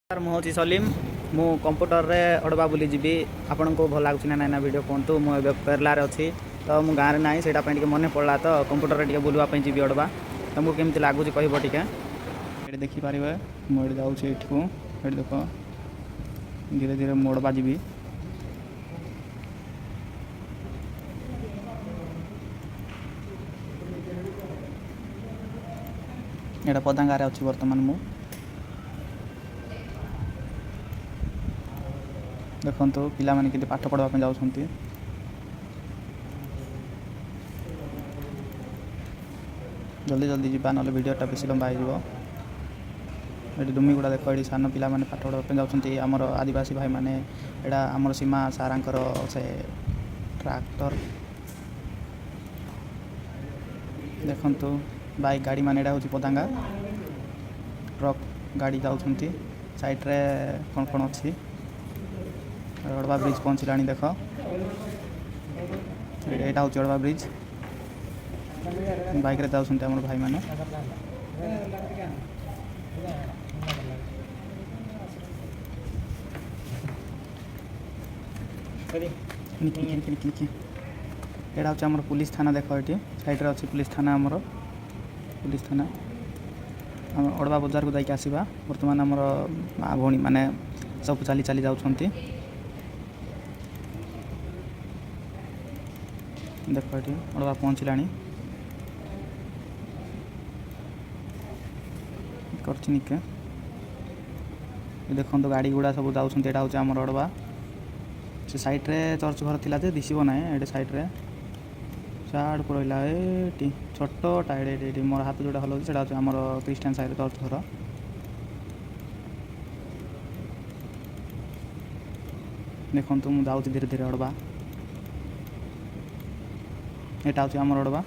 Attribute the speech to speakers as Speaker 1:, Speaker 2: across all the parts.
Speaker 1: sir मुझे सलीम मु computer रे अड़वा बुली जी आपण को भल लगुच ना ना वीडियो कहतु मुझे पेरलार अच्छी तो मु गाँव ना से मन पड़ा तो कंप्यूटर टे बुलवाई जी अड़वा तुमको केमती लगुच कह टे देखिपारे मुझे जाऊँगी ये देख धीरे धीरे मुड़वा जी यहाँ पदांगारे अच्छी बर्तमान मु देखो पिला माने कितने पाठ पढ़ापी जाऊँगी जल्दी जल्दी जावा ना वीडियोटा बेस लंबा हो डुमीगुड़ा देख ये सान पिला माने पाठ पढ़ापी जाऊँगी आमर आदिवासी भाई माने एटा आमर सीमा सारांकर से ट्रैक्टर देखो बाइक गाड़ी माने एटा हूँ पदांगा ट्रक गाड़ी जाऊँगी साइड रे कौन कौन अच्छी अड़वा ब्रिज पहुँचला देख यहाँ हूँ अड़वा ब्रिज बाइक रे जाऊँ आम भाई मैंने यहाँ हूँ आम पुलिस थाना देख ये साइड अच्छी पुलिस थाना आमर पुलिस थाना आम अड़वा बजार को जाकि आसवा बर्तमान आमर माँ भौणी मैंने सब चली चली जाऊँगी देख ये अड़वा पहुँचला करके देखो तो गाड़ी गुड़ा सब जाऊँ यहाँ हूँ आमर अड़वा से साइड रे चर्च घर थिला जे दिशो ना ये साइड रे साइड को रहा ये छोटा ये मोर हाथ जोड़ा हल से आमर क्रिस्टियन साइड चर्च घर देखो मुझे जाऊँ धीरे धीरे अड़वा यहाँ हूँ आमर अड़वा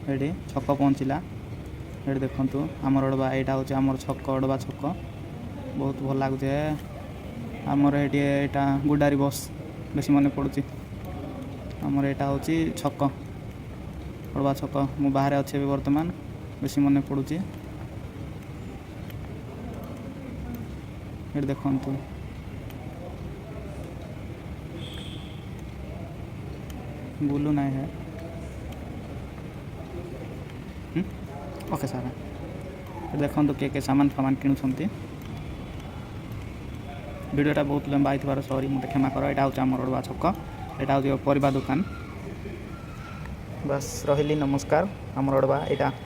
Speaker 1: ये छक पहुँचला ये देखु आमर अड़वा यहाँ हूँ आमर छक अड़वा छक बहुत भल लगुचे आमर ये गुडारी बस बेस मन पड़ुची आमर यहाँ हूँ छक अड़वा छक मु बाहर अच्छे बर्तमान बेस मन पड़ुची ये देखु बुलू ना है ओके सारा देखो किए सामान फामान किणुंट वीडियोटा बहुत लंबा आई सॉरी मत क्षमा कर यहाँ हूँ आम अड़वा छक यहाँ हूँ परिवा दुकान बस रही नमस्कार आम अड़वा यहाँ